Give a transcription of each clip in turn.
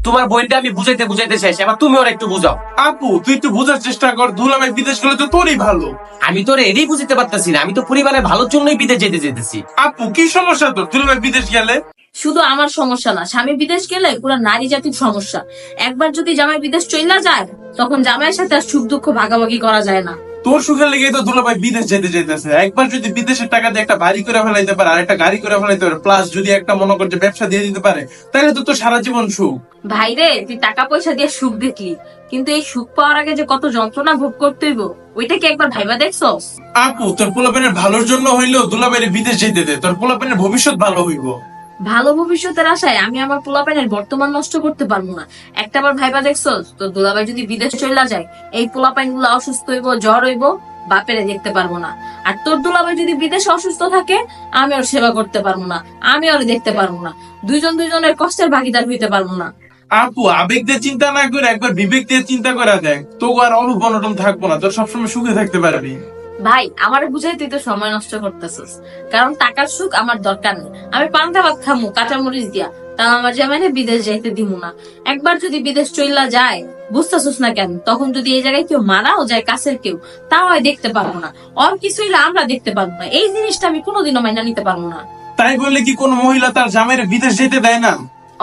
তোমার বোনটা আমি বুঝাইতে বুঝাইতে শেষ, এবার তুমি ওর একটু বুঝাও। আপু তুই একটু বোঝার চেষ্টা কর, দুলাভাই বিদেশ গেলে তো তোরই ভালো। আমি তোর এটাই বুঝতে পারতেছি না, আমি তো পরিবারের ভালোর জন্যই বিদেশ যেতে যেতেছি। আপু কি সমস্যা তোর দুলাভাই বিদেশ গেলে? শুধু আমার সমস্যা না, স্বামী বিদেশ গেলে পুরো নারী জাতির সমস্যা। একবার যদি জামাই বিদেশ চইলা যায়, তখন জামাইয়ের সাথে আর সুখ দুঃখ ভাগাভাগি করা যায় না। তোর সুখের লেগে তো দুলাভাই বিদেশ যেতে যেতেছে। একবার যদি বিদেশের টাকা দিয়ে একটা বাড়ি করে ফেলাইতে পারে, আর একটা গাড়ি করে ফেলাইতে পারে, প্লাস যদি একটা মনে কর যে ব্যবসা দিয়ে দিতে পারে, তাহলে তো তোর সারা জীবন সুখ। ভাইরে, তুই টাকা পয়সা দিয়ে সুখ দেখলি, কিন্তু এই সুখ পাওয়ার আগে যে কত যন্ত্রণা ভোগ করতে হইব, ওইটা কি একবার ভাইবা দেখছস? আপু তোর পোলাপেনের ভালোর জন্য হইলেও দুলাভাইয়ের বিদেশ যেতে দে, তোর পোলাপেনের ভবিষ্যৎ ভালো হইব। ভালো ভবিষ্যতের আশায় আমি আমার পোলাপাইনের বর্তমান নষ্ট করতে পারবো না। একটাবার ভাইবা দেখছস, তো দুলাভাই যদি বিদেশ চলে যায়, এই পোলাপাইন গুলো অসুস্থ হইব, জ্বর হইব, বাপেরে দেখতে পারবো না। আর তোর দুলাভাই যদি বিদেশে অসুস্থ থাকে, আমি ওর সেবা করতে পারবো না, আমি ওর দেখতে পারবো না, দুইজনের কষ্টের ভাগিদার হইতে পারবো না। আপু আবেগ দিয়ে চিন্তা না করে একবার বিবেক দিয়ে চিন্তা করা দেখ, তোকে আর অভাব অনটন থাকবো না, তোর সবসময় সুখে থাকতে পারবি। ভাই, আমারে বুঝাই তুই তো সময় নষ্ট করতেছিস, কারণ টাকার সুখ আমার দরকার নেই। আমি পান্তা ভাত খামু কাঁচামরিচ দিয়া, তাও আমার জামাইনে বিদেশ যাইতে দিমু না। একবার যদি বিদেশ চইলা যায়, বুঝতেছিস না কেন, তখন যদি এই জায়গায় কেউ মারাও যায়, কাছের কেউ, তাও আমি দেখতে পারবো না। ওর কিছু হইলে আমরা দেখতে পারবো না। এই জিনিসটা আমি কোনোদিনও মাইনা নিতে পারবো না। তাই বলে কি কোনো মহিলা তার জামাইয়ের বিদেশ যেতে দেয় না?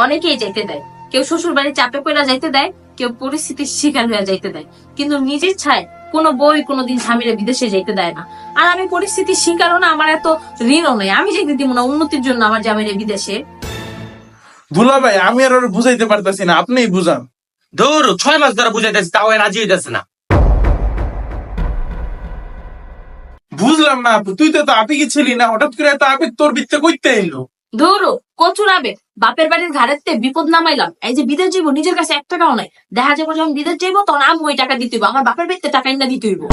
অনেকেই যাইতে দেয়, কেউ শ্বশুর বাড়ি চাপে পড়া যাইতে দেয়, কেউ পরিস্থিতির শিকার হয়ে যাইতে দেয়, কিন্তু নিজের ছায় কোনো বই কোনোদিন স্বামীরা বিদেশে যাইতে দেয় না। আর আমি পরিস্থিতির শিকারও না, আমার এত ঋণও নেই, আমি যাইতে দিব না উন্নতির জন্য আমার জামাইরে বিদেশে। দুলাভাই আমি আর ওর বুঝাইতে পারতাছি না, আপনিই বুঝান। ধর 6 মাস ধরে বুঝাইতেছি, তাও রাজি হইতেছে না। বুঝলাম না আপু, তুই তো এত আবেগী ছিলি না, হঠাৎ করে এত আবেগ তোর ভিতরে কইতে এলো? ধরো কচুর আবে, বাপের বাড়ির ঘাড়েতে বিপদ নামাইলাম, এই যে বিদেশ যাইবো, নিজের কাছে 1 টাকাও নাই। দেখা যাবো যখন বিদেশ যাইবো, তখন আমি ওই টাকা দিতে হইব, আমার বাপের বাড়িতে টাকা না দিতে হইব।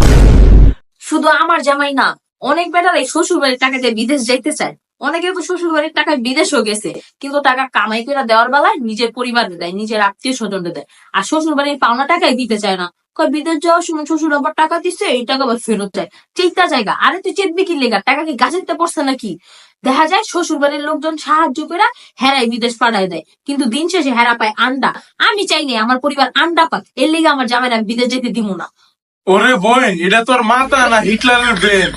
শুধু আমার জামাই না, অনেক বেটারাই শ্বশুর বাড়ির টাকা দিয়ে বিদেশ যাইতে চায়। অনেকে তো শ্বশুর বাড়ির টাকায় বিদেশও গেছে, কিন্তু টাকা কামাই করে দেওয়ার বেলায় নিজের পরিবারে দেয়, নিজের আত্মীয় স্বজনকে দেয়, আর শ্বশুর বাড়ির পাওনা টাকাই দিতে চায় না। কয় বিদেশ যাওয়ার সময় শ্বশুর আবার টাকা দিচ্ছে, এই টাকা আবার ফেরত চায়। চিন্তা জায়গা, আরে তুই চেতবি কি লেগা? টাকা কি গাছেতে পড়ছে নাকি? দেখা যায় শ্বশুর বাড়ির লোকজন সাহায্য করে হেরাই বিদেশ পাঠায় দেয়, কিন্তু দিন শেষে হেরা পায় আন্ডা। আমি চাইনি আমার পরিবার আন্ডা পাক, এর লেগে আমার জামাইরা আমি বিদেশ যেতে দিব না। ওরে বোন, এটা তোর মাথা না হিটলারের ব্রেন।